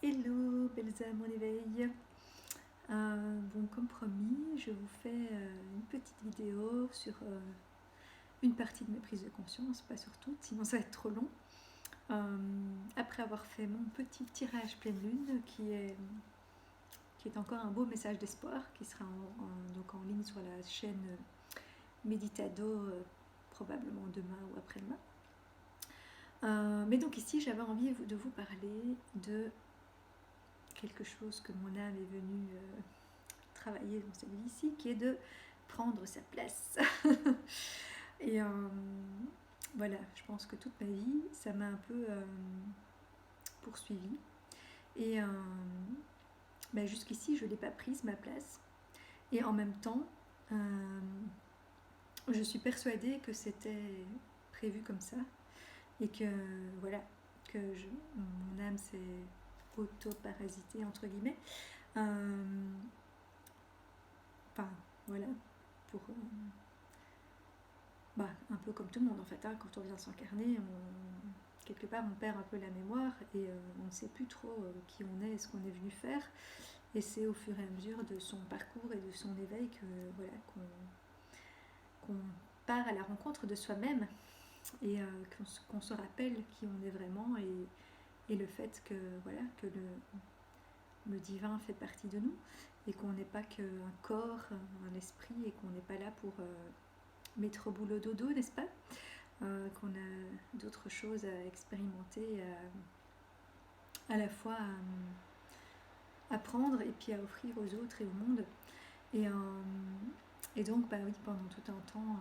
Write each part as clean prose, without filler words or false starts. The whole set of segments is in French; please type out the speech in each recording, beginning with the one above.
Hello, belles âmes en éveil. Bon, comme promis, je vous fais une petite vidéo sur une partie de mes prises de conscience, pas sur toutes, sinon ça va être trop long. Après avoir fait mon petit tirage pleine lune, qui est encore un beau message d'espoir, qui sera donc en ligne sur la chaîne Meditado, probablement demain ou après-demain. Mais donc ici, j'avais envie de vous parler de quelque chose que mon âme est venue travailler dans cette vie-ci, qui est de prendre sa place. Et voilà, je pense que toute ma vie, ça m'a un peu poursuivie. Et jusqu'ici, je ne l'ai pas prise, ma place. Et en même temps, je suis persuadée que c'était prévu comme ça. Et que, voilà, mon âme s'est auto-parasitée, entre guillemets. Enfin, voilà, pour un peu comme tout le monde en fait, hein, quand on vient s'incarner, quelque part on perd un peu la mémoire et on ne sait plus trop qui on est et ce qu'on est venu faire. Et c'est au fur et à mesure de son parcours et de son éveil que voilà, qu'on part à la rencontre de soi-même et qu'on se rappelle qui on est vraiment et le fait que, voilà, que le divin fait partie de nous et qu'on n'est pas qu'un corps, un esprit et qu'on n'est pas là pour mettre au boulot dodo, n'est-ce pas, qu'on a d'autres choses à expérimenter, à la fois à apprendre et puis à offrir aux autres et au monde. Et donc, oui, pendant tout un temps,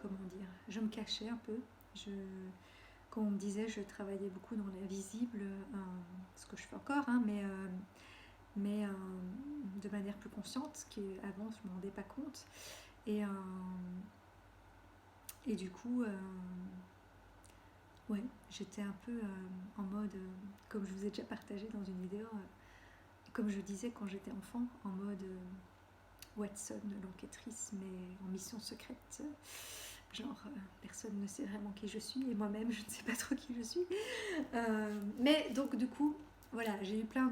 comment dire, je me cachais un peu. Quand on me disait, je travaillais beaucoup dans l'invisible, ce que je fais encore, hein, mais de manière plus consciente, ce qui avant je ne me rendais pas compte. Et du coup, ouais, j'étais un peu en mode, comme je vous ai déjà partagé dans une vidéo, comme je disais quand j'étais enfant, en mode Watson, l'enquêtrice, mais en mission secrète. Genre, personne ne sait vraiment qui je suis, et moi-même, je ne sais pas trop qui je suis. Mais donc, du coup, voilà, j'ai eu plein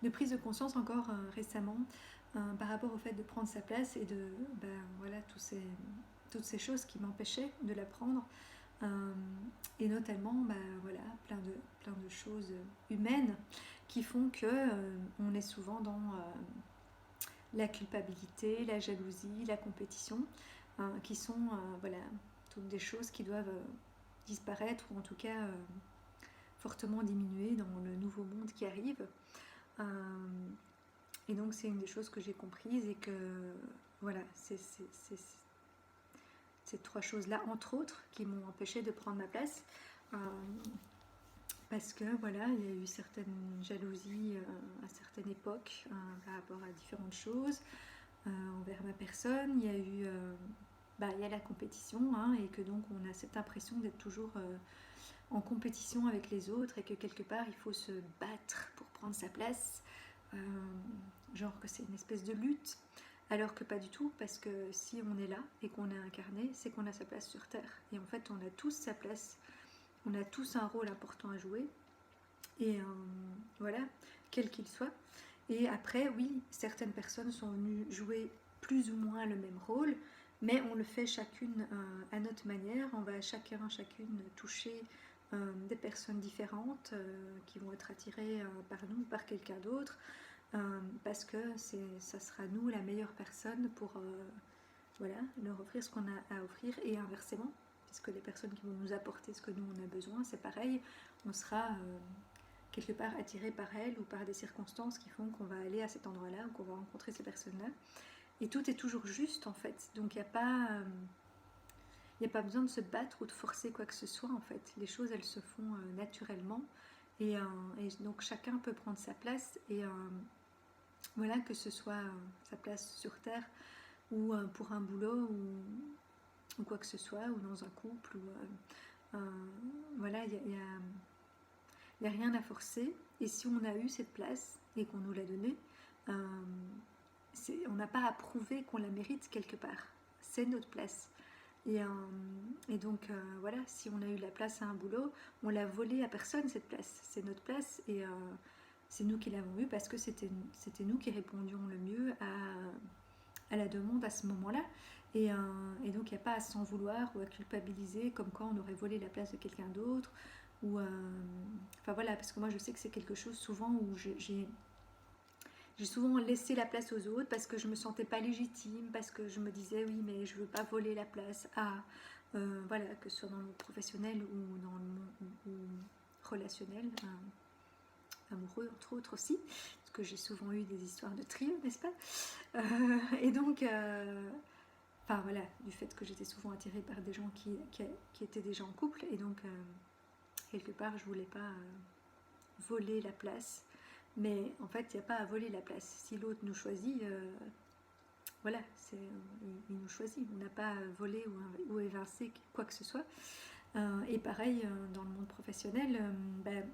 de prises de conscience encore récemment par rapport au fait de prendre sa place et de, voilà, toutes ces choses qui m'empêchaient de la prendre. Et notamment, voilà, plein de choses humaines qui font que on est souvent dans la culpabilité, la jalousie, la compétition, qui sont voilà, toutes des choses qui doivent disparaître ou en tout cas fortement diminuer dans le nouveau monde qui arrive. Et donc c'est une des choses que j'ai comprises et que voilà, c'est ces trois choses-là, entre autres, qui m'ont empêché de prendre ma place. Parce que voilà, il y a eu certaines jalousies à certaines époques par rapport à différentes choses envers ma personne. Il y a eu il y a la compétition, hein, et que donc on a cette impression d'être toujours en compétition avec les autres et que quelque part il faut se battre pour prendre sa place, genre que c'est une espèce de lutte, alors que pas du tout, parce que si on est là et qu'on est incarné, c'est qu'on a sa place sur Terre. Et en fait, on a tous sa place, on a tous un rôle important à jouer, et voilà, quel qu'il soit. Et après, oui, certaines personnes sont venues jouer plus ou moins le même rôle, mais on le fait chacune à notre manière. On va chacune toucher des personnes différentes qui vont être attirées par nous, par quelqu'un d'autre, parce que ça sera nous la meilleure personne pour voilà, leur offrir ce qu'on a à offrir, et inversement, puisque les personnes qui vont nous apporter ce que nous on a besoin, c'est pareil, on sera quelque part attiré par elles ou par des circonstances qui font qu'on va aller à cet endroit-là ou qu'on va rencontrer ces personnes-là. Et tout est toujours juste en fait, donc il n'y a pas besoin de se battre ou de forcer quoi que ce soit en fait. Les choses elles se font naturellement et donc chacun peut prendre sa place et voilà, que ce soit sa place sur Terre ou pour un boulot ou quoi que ce soit, ou dans un couple, ou voilà, il n'y a rien à forcer. Et si on a eu cette place et qu'on nous l'a donnée, on n'a pas à prouver qu'on la mérite quelque part. C'est notre place. Et, et donc, voilà, si on a eu la place à un boulot, on l'a volée à personne cette place. C'est notre place et c'est nous qui l'avons eue parce que c'était nous qui répondions le mieux à la demande à ce moment-là. Et donc, il n'y a pas à s'en vouloir ou à culpabiliser comme quand on aurait volé la place de quelqu'un d'autre. Ou, enfin voilà, parce que moi je sais que c'est quelque chose souvent où j'ai souvent laissé la place aux autres parce que je me sentais pas légitime, parce que je me disais oui mais je veux pas voler la place à voilà, que ce soit dans le monde professionnel ou dans le monde relationnel, amoureux entre autres aussi, parce que j'ai souvent eu des histoires de trio, n'est-ce pas? Et donc enfin voilà, du fait que j'étais souvent attirée par des gens qui étaient déjà en couple, et donc quelque part je voulais pas voler la place. Mais en fait, il n'y a pas à voler la place. Si l'autre nous choisit, voilà, il nous choisit. On n'a pas à voler ou évincer quoi que ce soit. Et pareil, dans le monde professionnel, ben,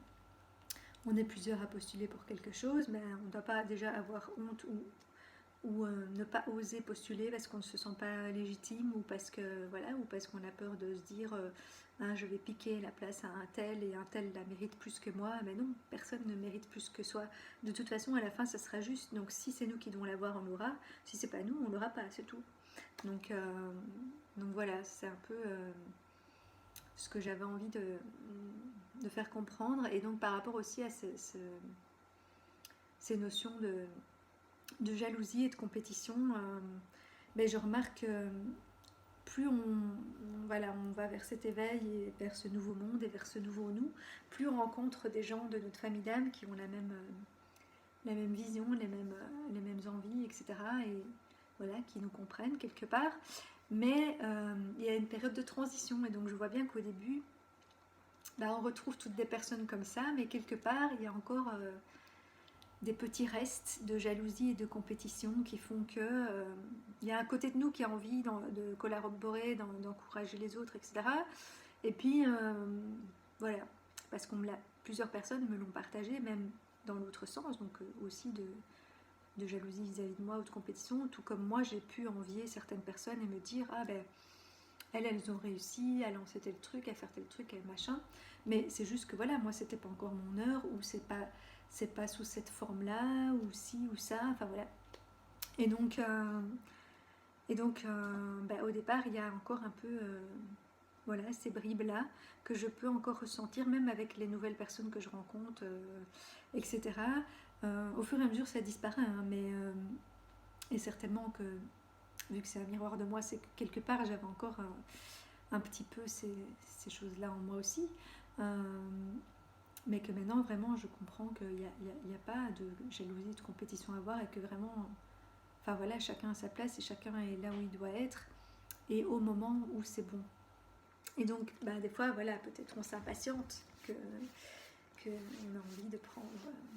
on est plusieurs à postuler pour quelque chose, mais on ne doit pas déjà avoir honte ou ne pas oser postuler parce qu'on ne se sent pas légitime ou parce que voilà, ou parce qu'on a peur de se dire hein, je vais piquer la place à un tel et un tel la mérite plus que moi. Mais non, personne ne mérite plus que soi. De toute façon, à la fin, ça sera juste. Donc si c'est nous qui devons l'avoir, on l'aura. Si c'est pas nous, on l'aura pas, c'est tout. Donc, donc voilà, c'est un peu ce que j'avais envie de faire comprendre. Et donc par rapport aussi à ces notions de jalousie et de compétition, mais je remarque que plus voilà, on va vers cet éveil et vers ce nouveau monde et vers ce nouveau nous, plus on rencontre des gens de notre famille d'âme qui ont la même vision, les mêmes envies, etc. Et voilà, qui nous comprennent quelque part. Mais il y a une période de transition et donc je vois bien qu'au début, bah, on retrouve toutes des personnes comme ça, mais quelque part, il y a encore des petits restes de jalousie et de compétition qui font que il y a un côté de nous qui a envie de collaborer, d'encourager les autres, etc. Et puis voilà, parce qu'on plusieurs personnes me l'ont partagé, même dans l'autre sens, donc aussi de jalousie vis-à-vis de moi ou de compétition, tout comme moi j'ai pu envier certaines personnes et me dire ah ben elles ont réussi à lancer tel truc, à faire tel truc, à machin. Mais c'est juste que voilà, moi c'était pas encore mon heure, ou c'est pas sous cette forme-là, ou ci ou ça, enfin voilà. Et donc, bah, au départ, il y a encore un peu voilà, ces bribes-là que je peux encore ressentir, même avec les nouvelles personnes que je rencontre, etc. Au fur et à mesure, ça disparaît, hein, mais et certainement que, vu que c'est un miroir de moi, c'est que quelque part, j'avais encore un petit peu ces choses-là en moi aussi. Mais que maintenant, vraiment, je comprends qu'il n'y a pas de jalousie, de compétition à avoir et que vraiment, enfin voilà, chacun a sa place et chacun est là où il doit être et au moment où c'est bon. Et donc, bah, des fois, voilà, peut-être on s'impatiente, qu'on a envie de prendre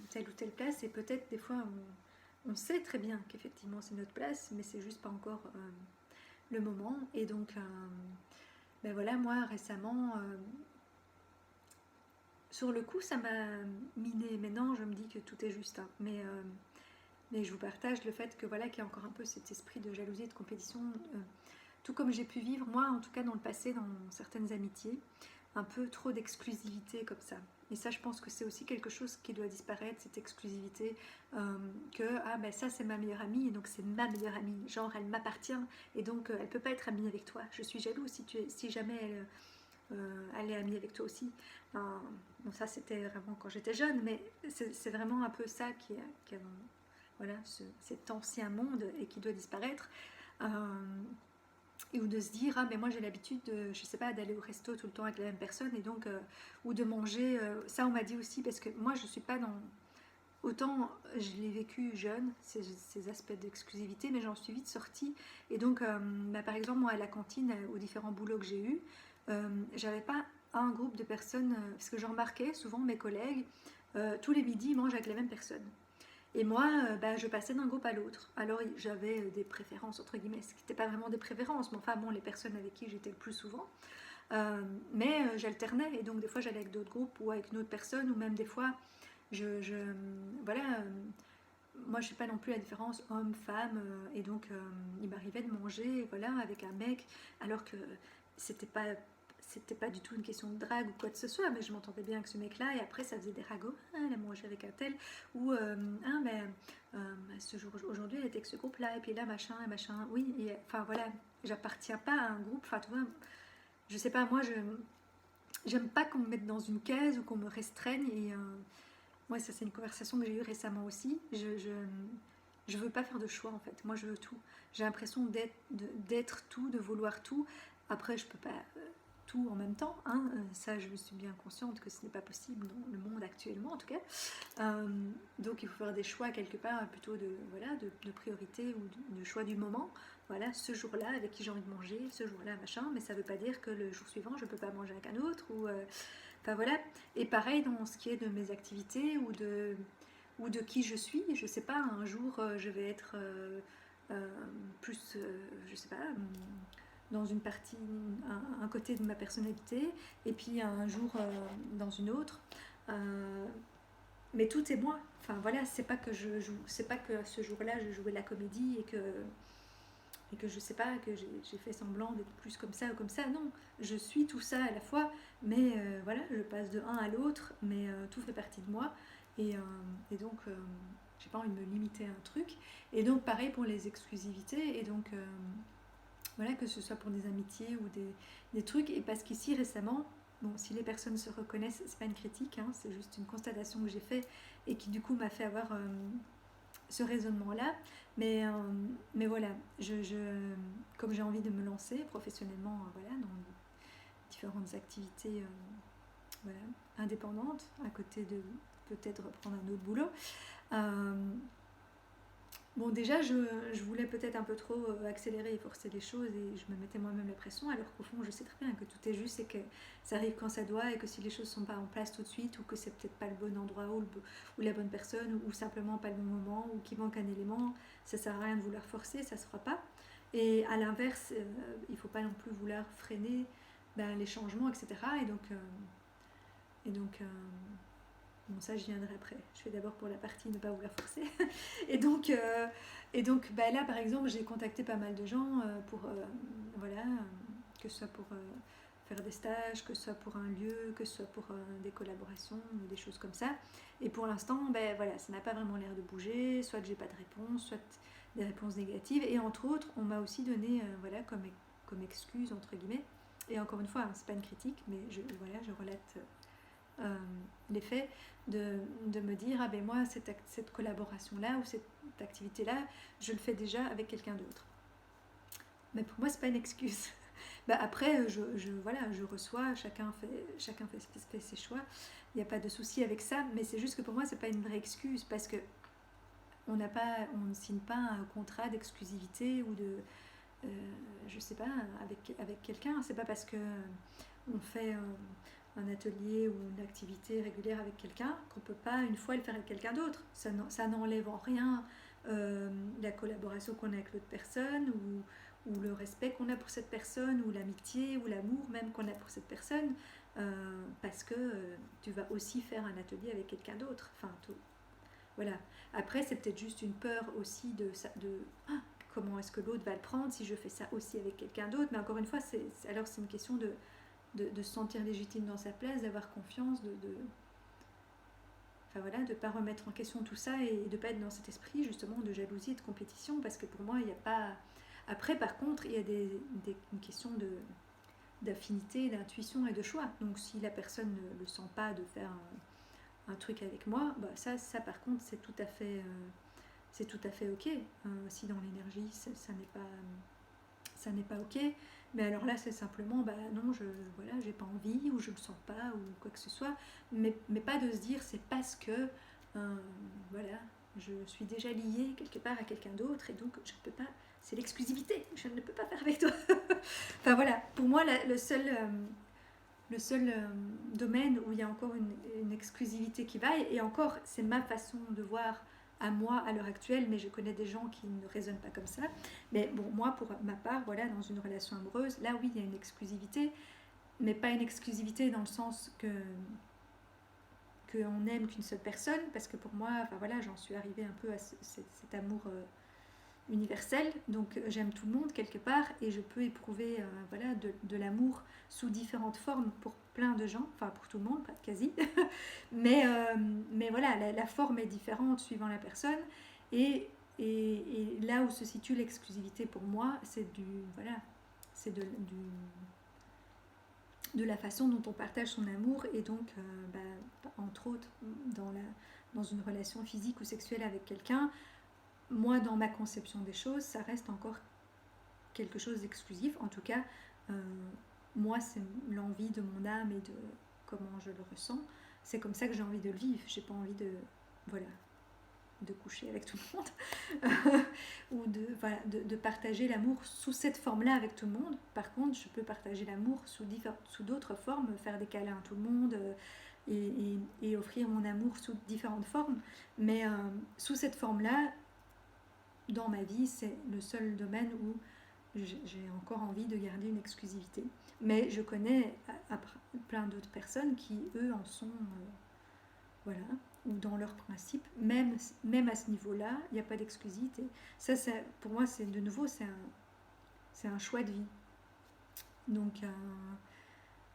telle ou telle place et peut-être des fois on sait très bien qu'effectivement c'est notre place, mais c'est juste pas encore le moment. Et donc, ben voilà, moi récemment, sur le coup, ça m'a miné. Maintenant, je me dis que tout est juste. Hein. Mais je vous partage le fait que voilà, qu'il y a encore un peu cet esprit de jalousie et de compétition. Tout comme j'ai pu vivre, moi, en tout cas dans le passé, dans certaines amitiés, un peu trop d'exclusivité comme ça. Et ça, je pense que c'est aussi quelque chose qui doit disparaître, cette exclusivité, que ah ben ça c'est ma meilleure amie, et donc c'est ma meilleure amie, genre elle m'appartient, et donc elle peut pas être amie avec toi. Je suis jalouse si jamais elle est amie avec toi aussi. Bon, ça c'était vraiment quand j'étais jeune, mais c'est vraiment un peu ça qui a voilà, cet ancien monde et qui doit disparaître. Ou de se dire ah mais moi j'ai l'habitude de, je sais pas, d'aller au resto tout le temps avec la même personne et donc ou de manger ça on m'a dit aussi parce que moi je suis pas dans autant je l'ai vécu jeune ces aspects d'exclusivité mais j'en suis vite sortie et donc bah, par exemple moi à la cantine aux différents boulots que j'ai eu j'avais pas un groupe de personnes parce que je remarquais souvent mes collègues tous les midis ils mangent avec les mêmes personnes. Et moi, bah, je passais d'un groupe à l'autre. Alors j'avais des préférences, entre guillemets, ce qui n'était pas vraiment des préférences, mais enfin bon, les personnes avec qui j'étais le plus souvent. Mais j'alternais, et donc des fois j'allais avec d'autres groupes ou avec une autre personne, ou même des fois, voilà, moi je sais pas non plus la différence homme-femme, et donc il m'arrivait de manger voilà, avec un mec, alors que c'était pas, c'était pas du tout une question de drague ou quoi que ce soit, mais je m'entendais bien avec ce mec-là, et après ça faisait des ragots, ah, elle a mangé avec un tel, ou ah, mais ce jour, aujourd'hui elle était avec ce groupe-là, et puis là machin, et machin, oui, et, enfin voilà, j'appartiens pas à un groupe, enfin tu vois, je sais pas, moi je j'aime pas qu'on me mette dans une case ou qu'on me restreigne, et ouais, ça c'est une conversation que j'ai eue récemment aussi. Je veux pas faire de choix en fait. Moi je veux tout. J'ai l'impression d'être tout, de vouloir tout. Après je peux pas tout en même temps. Hein. Ça je suis bien consciente que ce n'est pas possible dans le monde actuellement en tout cas. Euh, donc il faut faire des choix quelque part plutôt voilà, de priorité ou de choix du moment. Voilà, ce jour-là avec qui j'ai envie de manger, ce jour-là machin. Mais ça veut pas dire que le jour suivant je peux pas manger avec un autre ou enfin voilà. Et pareil dans ce qui est de mes activités ou de qui je suis. Je sais pas, un jour je vais être plus, je sais pas, dans une partie, un côté de ma personnalité, et puis un jour dans une autre. Euh, mais tout est moi. Enfin voilà, c'est pas que je joue, c'est pas que ce jour-là je jouais la comédie et que je sais pas, que j'ai fait semblant d'être plus comme ça ou comme ça. Non, je suis tout ça à la fois, mais voilà, je passe de un à l'autre, mais tout fait partie de moi. Et donc, j'ai pas envie de me limiter à un truc. Et donc, pareil pour les exclusivités. Et donc, voilà, que ce soit pour des amitiés ou des trucs. Et parce qu'ici, récemment, bon, si les personnes se reconnaissent, c'est pas une critique, hein, c'est juste une constatation que j'ai fait et qui, du coup, m'a fait avoir ce raisonnement-là. Mais voilà, comme j'ai envie de me lancer professionnellement voilà, dans différentes activités voilà, indépendantes, à côté de peut-être reprendre un autre boulot. Euh, bon, déjà, je voulais peut-être un peu trop accélérer et forcer les choses et je me mettais moi-même la pression, alors qu'au fond, je sais très bien que tout est juste et que ça arrive quand ça doit et que si les choses ne sont pas en place tout de suite ou que c'est peut-être pas le bon endroit ou la bonne personne ou simplement pas le bon moment ou qu'il manque un élément, ça sert à rien de vouloir forcer, ça se fera pas. Et à l'inverse, il ne faut pas non plus vouloir freiner ben, les changements, etc. Et donc bon, ça, je viendrai après. Je fais d'abord pour la partie ne pas vouloir forcer. et donc, bah, là, par exemple, j'ai contacté pas mal de gens pour, voilà, que ce soit pour faire des stages, que ce soit pour un lieu, que ce soit pour des collaborations ou des choses comme ça. Et pour l'instant, ben, voilà, ça n'a pas vraiment l'air de bouger. Soit j'ai pas de réponse, soit des réponses négatives. Et entre autres, on m'a aussi donné, voilà, comme excuse, entre guillemets. Et encore une fois, hein, c'est pas une critique, mais voilà, je relate les faits de me dire ah ben moi cette collaboration là ou cette activité là je le fais déjà avec quelqu'un d'autre, mais pour moi c'est pas une excuse. Bah après voilà, je reçois, chacun fait ses choix, il n'y a pas de souci avec ça, mais c'est juste que pour moi c'est pas une vraie excuse parce que on ne signe pas un contrat d'exclusivité ou de je sais pas, avec quelqu'un. C'est pas parce que on fait un atelier ou une activité régulière avec quelqu'un qu'on peut pas une fois le faire avec quelqu'un d'autre. Ça n'enlève en rien la collaboration qu'on a avec l'autre personne ou le respect qu'on a pour cette personne ou l'amitié ou l'amour même qu'on a pour cette personne parce que tu vas aussi faire un atelier avec quelqu'un d'autre. Enfin, tout. Voilà. Après, c'est peut-être juste une peur aussi de comment est-ce que l'autre va le prendre si je fais ça aussi avec quelqu'un d'autre. Mais encore une fois, alors c'est une question de se sentir légitime dans sa place, d'avoir confiance, enfin voilà, de ne pas remettre en question tout ça et de ne pas être dans cet esprit justement de jalousie et de compétition, parce que pour moi, il n'y a pas... Après, par contre, il y a une question d'affinité, d'intuition et de choix. Donc si la personne ne le sent pas de faire un truc avec moi, bah ça par contre, c'est tout à fait ok. Si dans l'énergie, ça n'est pas ok. Mais alors là, c'est simplement, bah non, voilà, j'ai pas envie ou je le sens pas ou quoi que ce soit. Mais pas de se dire, c'est parce que, voilà, je suis déjà liée quelque part à quelqu'un d'autre et donc je ne peux pas, c'est l'exclusivité, je ne peux pas faire avec toi. Enfin voilà, pour moi, le seul domaine où il y a encore une exclusivité qui vaille, et encore, c'est ma façon de voir à moi à l'heure actuelle, mais je connais des gens qui ne raisonnent pas comme ça. Mais bon, moi, pour ma part, voilà, dans une relation amoureuse, là oui, il y a une exclusivité, mais pas une exclusivité dans le sens que qu'on n'aime qu'une seule personne, parce que pour moi, enfin voilà, j'en suis arrivée un peu à cet amour universel, donc j'aime tout le monde quelque part, et je peux éprouver voilà, de l'amour sous différentes formes pour plein de gens, enfin pour tout le monde, quasi, mais voilà, la forme est différente suivant la personne, et là où se situe l'exclusivité pour moi, c'est voilà, c'est de la façon dont on partage son amour, et donc entre autres dans une relation physique ou sexuelle avec quelqu'un. Moi, dans ma conception des choses, ça reste encore quelque chose d'exclusif. En tout cas, moi, c'est l'envie de mon âme et de comment je le ressens. C'est comme ça que j'ai envie de le vivre. J'ai pas envie de coucher avec tout le monde ou de partager l'amour sous cette forme-là avec tout le monde. Par contre, je peux partager l'amour sous d'autres formes, faire des câlins à tout le monde et offrir mon amour sous différentes formes. Mais sous cette forme-là, dans ma vie, c'est le seul domaine où j'ai encore envie de garder une exclusivité. Mais je connais plein d'autres personnes qui, eux, en sont... voilà, ou dans leurs principes, même à ce niveau-là, il n'y a pas d'exclusivité. Ça, pour moi, c'est de nouveau, c'est un choix de vie. Donc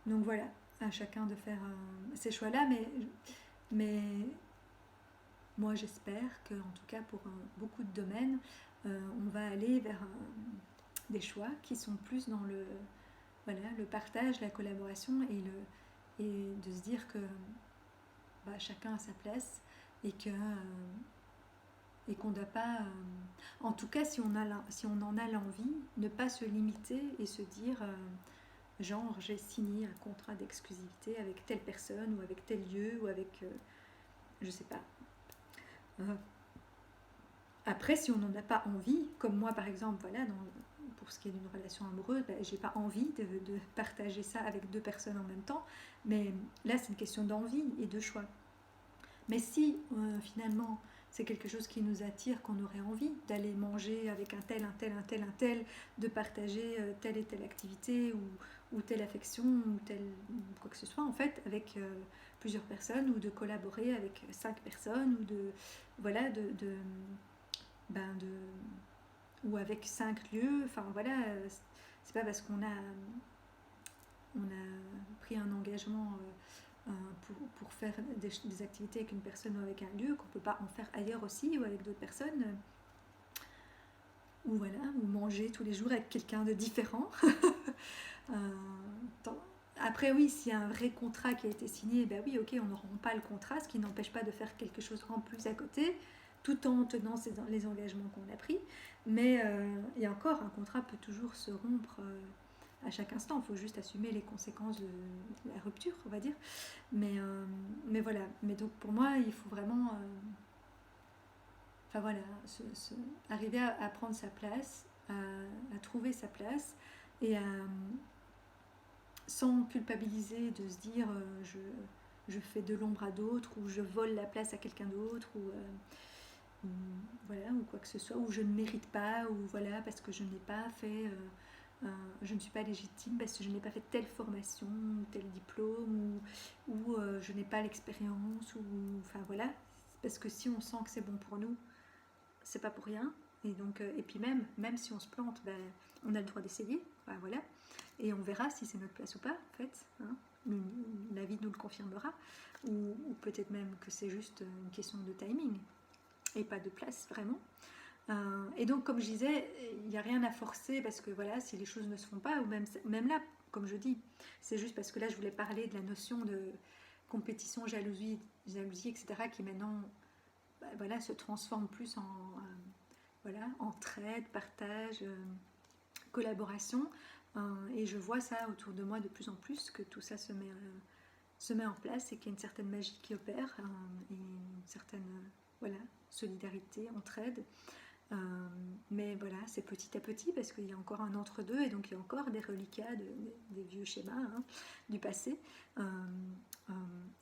voilà, à chacun de faire ces choix-là, mais moi, j'espère que, en tout cas, pour beaucoup de domaines, on va aller vers des choix qui sont plus dans le partage, la collaboration et de se dire que chacun a sa place et qu'on ne doit pas, en tout cas si on en a l'envie, ne pas se limiter et se dire genre j'ai signé un contrat d'exclusivité avec telle personne ou avec tel lieu ou avec je sais pas. Après, si on n'en a pas envie, comme moi par exemple, voilà, pour ce qui est d'une relation amoureuse, j'ai pas envie de partager ça avec deux personnes en même temps, mais là c'est une question d'envie et de choix. Mais si finalement c'est quelque chose qui nous attire, qu'on aurait envie d'aller manger avec un tel, de partager telle et telle activité ou telle affection ou quoi que ce soit en fait avec plusieurs personnes, ou de collaborer avec 5 personnes, ou ou avec 5 lieux, enfin voilà, c'est pas parce qu'on a pris un engagement pour faire des activités avec une personne ou avec un lieu qu'on peut pas en faire ailleurs aussi ou avec d'autres personnes, ou voilà, ou manger tous les jours avec quelqu'un de différent. Après oui, s'il y a un vrai contrat qui a été signé, ben oui, ok, on ne rompt pas le contrat, ce qui n'empêche pas de faire quelque chose en plus à côté, tout en tenant les engagements qu'on a pris. Mais et encore, un contrat peut toujours se rompre à chaque instant. Il faut juste assumer les conséquences de la rupture, on va dire. Mais voilà. Mais donc pour moi, il faut vraiment, enfin voilà, arriver à prendre sa place, à trouver sa place et sans culpabiliser de se dire je fais de l'ombre à d'autres, ou je vole la place à quelqu'un d'autre, ou voilà, ou quoi que ce soit, ou je ne mérite pas, ou voilà, parce que je n'ai pas fait je ne suis pas légitime parce que je n'ai pas fait telle formation ou tel diplôme, ou je n'ai pas l'expérience, ou enfin voilà, parce que si on sent que c'est bon pour nous, c'est pas pour rien. Et donc et puis même si on se plante, on a le droit d'essayer, voilà, et on verra si c'est notre place ou pas en fait, hein. La vie nous le confirmera, ou peut-être même que c'est juste une question de timing et pas de place vraiment. Et donc comme je disais, il n'y a rien à forcer, parce que voilà, si les choses ne se font pas, ou même là, comme je dis, c'est juste parce que là je voulais parler de la notion de compétition, jalousie, etc., qui maintenant voilà, se transforme plus en voilà, entraide, partage, collaboration, et je vois ça autour de moi de plus en plus, que tout ça se met en place, et qu'il y a une certaine magie qui opère, et une certaine voilà, solidarité, entraide. Mais voilà, c'est petit à petit, parce qu'il y a encore un entre-deux, et donc il y a encore des reliquats des vieux schémas, hein, du passé.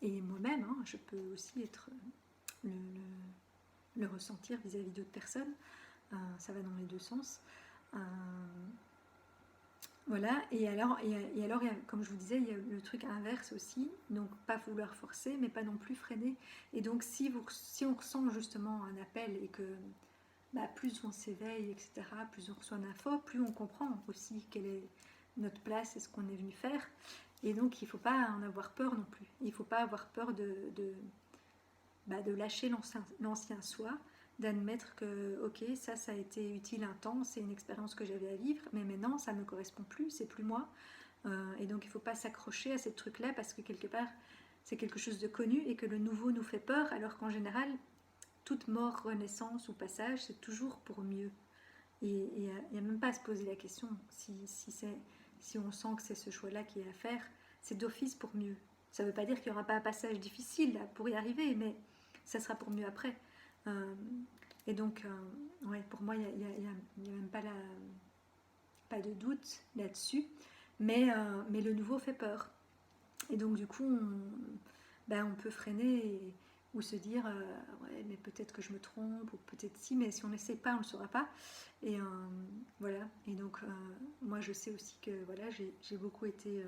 Et moi-même, hein, je peux aussi être le ressentir vis-à-vis d'autres personnes. Ça va dans les deux sens. Voilà, et alors comme je vous disais, il y a le truc inverse aussi, donc pas vouloir forcer, mais pas non plus freiner. Et donc si on ressent justement un appel et que bah, plus on s'éveille, etc., plus on reçoit d'infos, plus on comprend aussi quelle est notre place et ce qu'on est venu faire. Et donc il ne faut pas en avoir peur non plus. Il ne faut pas avoir peur de lâcher l'ancien soi, d'admettre que ok, ça a été utile un temps, c'est une expérience que j'avais à vivre, mais maintenant ça ne me correspond plus, c'est plus moi. Et donc il ne faut pas s'accrocher à ces trucs-là parce que quelque part c'est quelque chose de connu et que le nouveau nous fait peur, alors qu'en général toute mort, renaissance ou passage c'est toujours pour mieux. Et il n'y a même pas à se poser la question si on sent que c'est ce choix-là qui est à faire, c'est d'office pour mieux. Ça ne veut pas dire qu'il n'y aura pas un passage difficile là, pour y arriver, mais ça sera pour mieux après. Euh, et donc, ouais, pour moi, il n'y a même pas de doute là-dessus. Mais le nouveau fait peur. Et donc, du coup, on peut freiner ou se dire ouais, mais peut-être que je me trompe, ou peut-être si, mais si on n'essaie pas, on ne le saura pas. Et voilà. Et donc, moi, je sais aussi que voilà, j'ai beaucoup été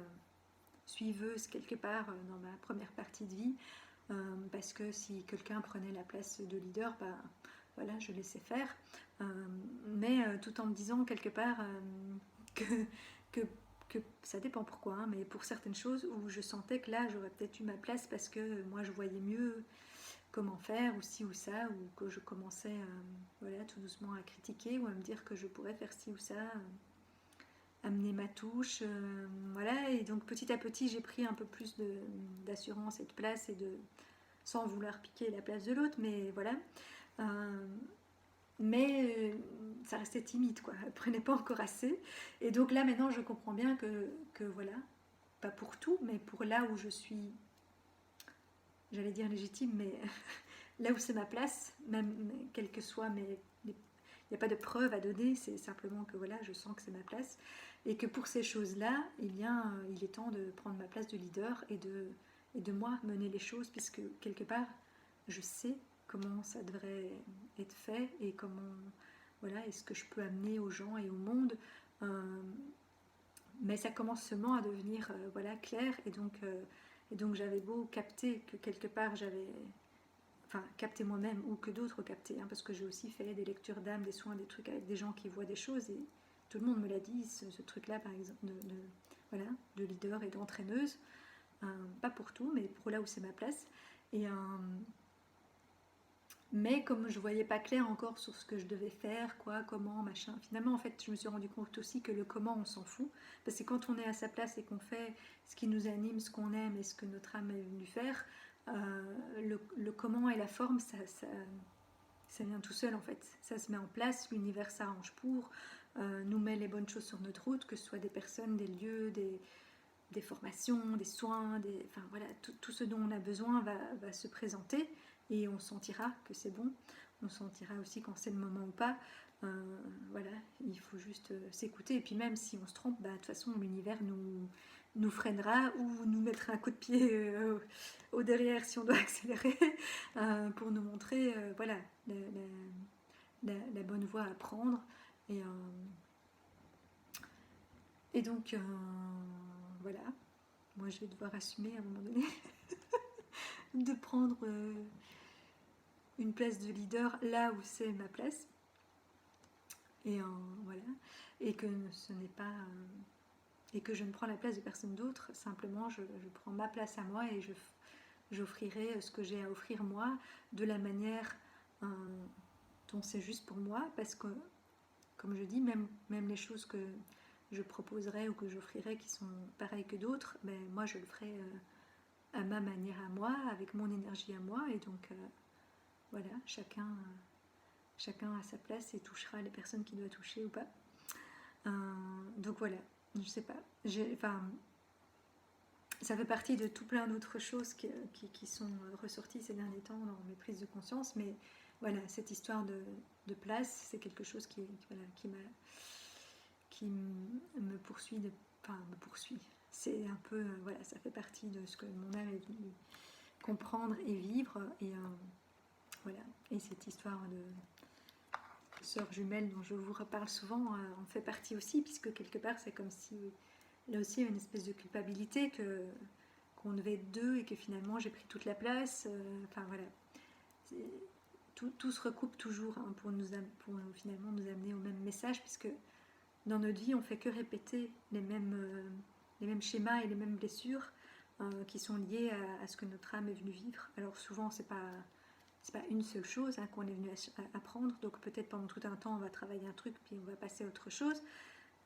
suiveuse quelque part dans ma première partie de vie. Parce que si quelqu'un prenait la place de leader, bah, voilà, je laissais faire. Mais tout en me disant quelque part que, que, que ça dépend pourquoi, hein, mais pour certaines choses où je sentais que là j'aurais peut-être eu ma place parce que moi je voyais mieux comment faire ou ci ou ça, ou que je commençais voilà, tout doucement à critiquer ou à me dire que je pourrais faire ci ou ça, amener ma touche, voilà. Et donc petit à petit j'ai pris un peu plus d'assurance et de place et de sans vouloir piquer la place de l'autre, mais voilà. Euh, mais ça restait timide, quoi. Elle prenait pas encore assez. Et donc là, maintenant, je comprends bien que voilà, pas pour tout, mais pour là où je suis, j'allais dire légitime, mais là où c'est ma place, même quel que soit mes. Il n'y a pas de preuve à donner, c'est simplement que voilà, je sens que c'est ma place. Et que pour ces choses-là, il est temps de prendre ma place de leader et de moi mener les choses, puisque quelque part, je sais comment ça devrait être fait et comment, voilà, est-ce que je peux amener aux gens et au monde. Euh, mais ça commence seulement à devenir voilà, clair, et donc j'avais beau capter que quelque part j'avais enfin capter moi-même ou que d'autres capter, hein, parce que j'ai aussi fait des lectures d'âme, des soins, des trucs avec des gens qui voient des choses, et tout le monde me l'a dit, ce truc-là par exemple voilà, de leader et d'entraîneuse, pas pour tout, mais pour là où c'est ma place. Et mais comme je voyais pas clair encore sur ce que je devais faire, quoi, comment, machin, finalement en fait je me suis rendu compte aussi que le comment on s'en fout, parce que quand on est à sa place et qu'on fait ce qui nous anime, ce qu'on aime et ce que notre âme est venue faire, le comment et la forme, ça vient tout seul en fait. Ça se met en place, l'univers s'arrange pour, nous met les bonnes choses sur notre route, que ce soit des personnes, des lieux, des formations, des soins, enfin voilà, tout ce dont on a besoin va se présenter et on sentira que c'est bon. On sentira aussi quand c'est le moment ou pas. Voilà, il faut juste s'écouter. Et puis même si on se trompe, bah, de toute façon l'univers nous freinera ou nous mettra un coup de pied au derrière si on doit accélérer pour nous montrer voilà, la bonne voie à prendre. Et donc voilà, moi je vais devoir assumer à un moment donné de prendre une place de leader là où c'est ma place. Et voilà, et que ce n'est pas et que je ne prends la place de personne d'autre, simplement je prends ma place à moi et j'offrirai ce que j'ai à offrir moi de la manière dont c'est juste pour moi, parce que comme je dis, même les choses que je proposerai ou que j'offrirai qui sont pareilles que d'autres, mais moi je le ferai à ma manière à moi, avec mon énergie à moi, et donc voilà, chacun a sa place et touchera les personnes qu'il doit toucher ou pas. Donc voilà, je sais pas. Enfin, ça fait partie de tout plein d'autres choses qui sont ressorties ces derniers temps dans mes prises de conscience, mais voilà, cette histoire de place, c'est quelque chose voilà, qui me poursuit, enfin me poursuit. C'est un peu, voilà, ça fait partie de ce que mon âme est venue comprendre et vivre, et voilà, et cette histoire sœur jumelle dont je vous reparle souvent en fait partie aussi, puisque quelque part c'est comme si là aussi il y a une espèce de culpabilité qu'on devait être deux et que finalement j'ai pris toute la place. Enfin voilà, tout se recoupe toujours hein, pour finalement nous amener au même message, puisque dans notre vie on fait que répéter les mêmes schémas et les mêmes blessures qui sont liées à ce que notre âme est venue vivre. Alors souvent c'est pas une seule chose hein, qu'on est venu apprendre, donc peut-être pendant tout un temps on va travailler un truc puis on va passer à autre chose,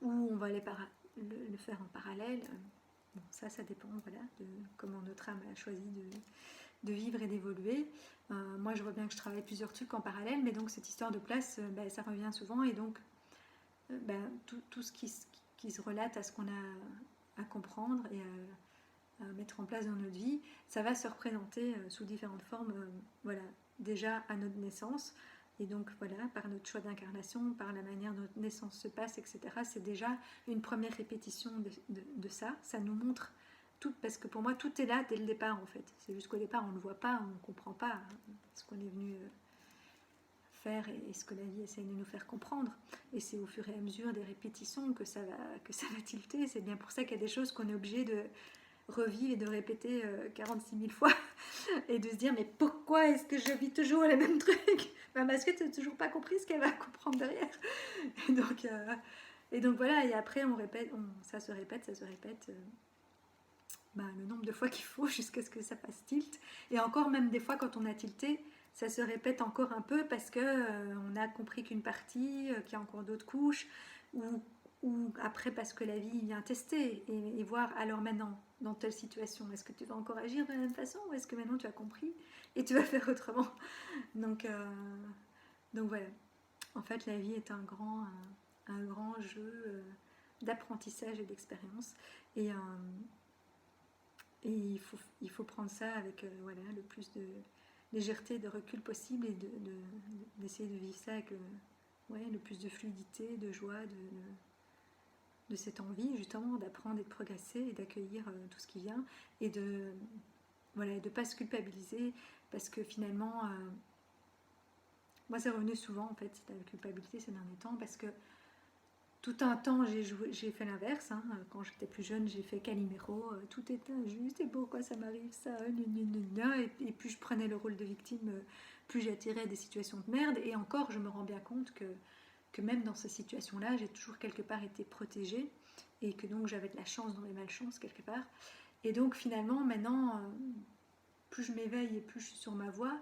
ou on va le faire en parallèle. Bon, ça dépend voilà, de comment notre âme a choisi de vivre et d'évoluer. Moi je vois bien que je travaille plusieurs trucs en parallèle, mais donc cette histoire de place, ça revient souvent, et donc tout ce qui se relate à ce qu'on a à comprendre et à mettre en place dans notre vie, ça va se représenter sous différentes formes, voilà, déjà à notre naissance, et donc voilà, par notre choix d'incarnation, par la manière dont notre naissance se passe, etc. C'est déjà une première répétition de ça. Ça nous montre tout, parce que pour moi tout est là dès le départ en fait. C'est juste qu'au départ on ne le voit pas, on ne comprend pas ce qu'on est venu faire et ce que la vie essaie de nous faire comprendre. Et c'est au fur et à mesure des répétitions que ça va tilter. C'est bien pour ça qu'il y a des choses qu'on est obligé de revivre et de répéter 46 000 fois et de se dire mais pourquoi est-ce que je vis toujours les mêmes trucs, parce que tu n'as toujours pas compris ce qu'elle va comprendre derrière. Et donc voilà, et après on répète, ça se répète le nombre de fois qu'il faut jusqu'à ce que ça fasse tilt. Et encore même des fois quand on a tilté, ça se répète encore un peu parce que on a compris qu'une partie, qu'il y a encore d'autres couches, ou après parce que la vie vient tester et voir alors maintenant dans telle situation, est-ce que tu vas encore agir de la même façon, ou est-ce que maintenant tu as compris et tu vas faire autrement. Donc voilà, en fait la vie est un grand jeu d'apprentissage et d'expérience, et il faut prendre ça avec voilà, le plus de légèreté, de recul possible, et d'essayer de vivre ça avec le plus de fluidité, de joie, de cette envie justement d'apprendre et de progresser et d'accueillir tout ce qui vient, et de ne pas se culpabiliser, parce que finalement moi c'est revenu souvent en fait, la culpabilité ces derniers temps, parce que tout un temps j'ai fait l'inverse hein. Quand j'étais plus jeune j'ai fait Calimero, tout est injuste et pourquoi ça m'arrive ça, et plus je prenais le rôle de victime, plus j'attirais des situations de merde, et encore je me rends bien compte que même dans ces situations-là, j'ai toujours quelque part été protégée, et que donc j'avais de la chance dans les malchances quelque part. Et donc finalement, maintenant, plus je m'éveille et plus je suis sur ma voie,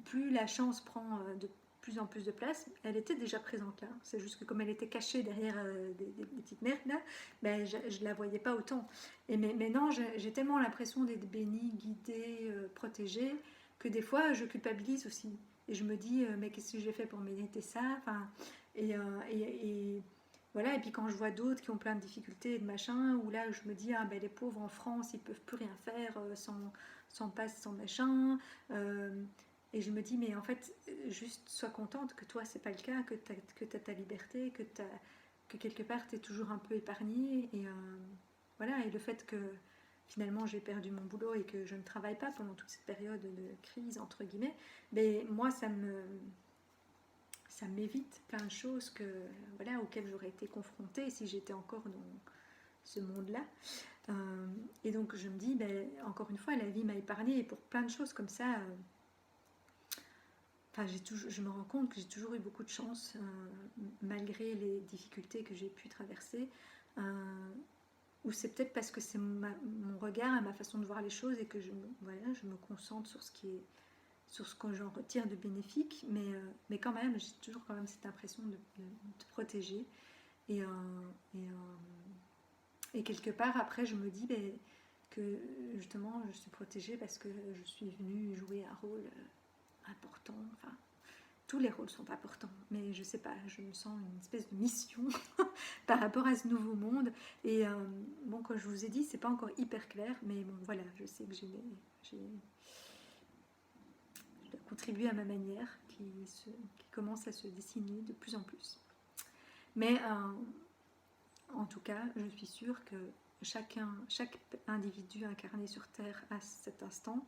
plus la chance prend de plus en plus de place. Elle était déjà présente là, c'est juste que comme elle était cachée derrière des petites merdes là, je ne la voyais pas autant. Et mais maintenant, j'ai tellement l'impression d'être bénie, guidée, protégée, que des fois je culpabilise aussi. Et je me dis, mais qu'est-ce que j'ai fait pour mériter ça, enfin, et voilà. Et puis quand je vois d'autres qui ont plein de difficultés et de machin, où là je me dis, les pauvres en France, ils peuvent plus rien faire sans passe, sans machin. Et je me dis, mais en fait, juste sois contente que toi, c'est pas le cas, que tu as ta liberté, que quelque part, tu es toujours un peu épargnée. Et voilà, et le fait que finalement, j'ai perdu mon boulot et que je ne travaille pas pendant toute cette période de crise, entre guillemets, mais moi, ça m'évite plein de choses auxquelles j'aurais été confrontée si j'étais encore dans ce monde-là. Et donc, je me dis, encore une fois, la vie m'a épargnée, et pour plein de choses comme ça... je me rends compte que j'ai toujours eu beaucoup de chance, malgré les difficultés que j'ai pu traverser, ou c'est peut-être parce que c'est mon regard et ma façon de voir les choses, et que je me concentre sur ce que j'en retire de bénéfique, mais quand même, j'ai toujours quand même cette impression de protéger, et quelque part, après, je me dis que justement, je suis protégée parce que je suis venue jouer un rôle important. Enfin, tous les rôles sont importants, mais je sais pas, je me sens une espèce de mission par rapport à ce nouveau monde. Et comme je vous ai dit, c'est pas encore hyper clair, mais bon, voilà, je sais que je dois contribuer à ma manière, qui commence à se dessiner de plus en plus. Mais en tout cas, je suis sûre que chaque individu incarné sur Terre à cet instant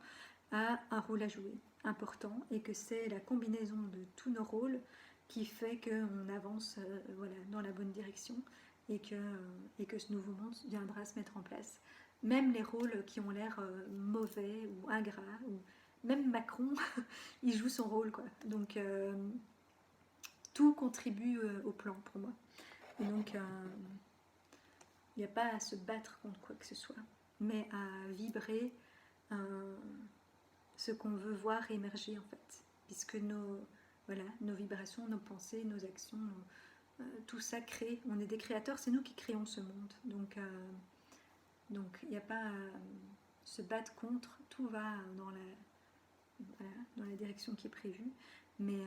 a un rôle à jouer important, et que c'est la combinaison de tous nos rôles qui fait qu'on avance voilà, dans la bonne direction et que ce nouveau monde viendra se mettre en place. Même les rôles qui ont l'air mauvais ou ingrats, ou même Macron, il joue son rôle, quoi. Donc tout contribue au plan pour moi. Et donc il n'y a pas à se battre contre quoi que ce soit, mais à vibrer ce qu'on veut voir émerger en fait, puisque voilà, nos vibrations, nos pensées, nos actions, tout ça crée, on est des créateurs, c'est nous qui créons ce monde. Donc il n'y a pas à se battre contre, tout va voilà, dans la direction qui est prévue, mais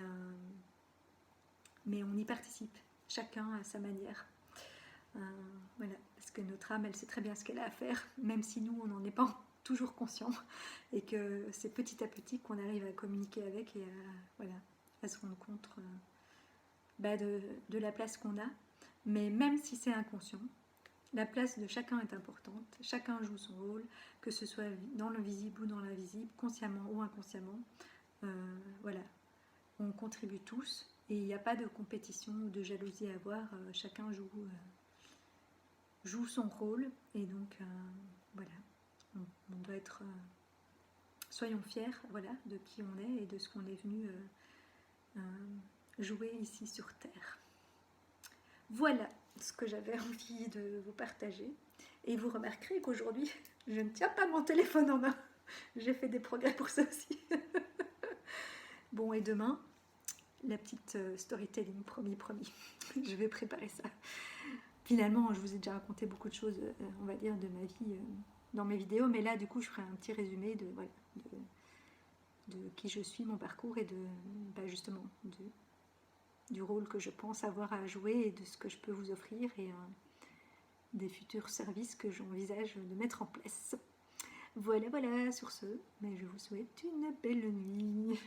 on y participe, chacun à sa manière. Voilà, parce que notre âme, elle sait très bien ce qu'elle a à faire, même si nous, on n'en est pas toujours conscient, et que c'est petit à petit qu'on arrive à communiquer avec et voilà, à se rendre compte de la place qu'on a. Mais même si c'est inconscient, la place de chacun est importante, chacun joue son rôle, que ce soit dans le visible ou dans l'invisible, consciemment ou inconsciemment. Voilà, on contribue tous et il n'y a pas de compétition ou de jalousie à avoir, chacun joue son rôle et donc voilà, on doit être, soyons fiers, voilà, de qui on est et de ce qu'on est venu jouer ici sur Terre. Voilà ce que j'avais envie de vous partager. Et vous remarquerez qu'aujourd'hui, je ne tiens pas mon téléphone en main. J'ai fait des progrès pour ça aussi. Bon, et demain, la petite storytelling, promis. Je vais préparer ça. Finalement, je vous ai déjà raconté beaucoup de choses, on va dire, de ma vie dans mes vidéos. Mais là, du coup, je ferai un petit résumé de, voilà, de qui je suis, mon parcours et justement du rôle que je pense avoir à jouer et de ce que je peux vous offrir et des futurs services que j'envisage de mettre en place. Voilà, sur ce, mais je vous souhaite une belle nuit.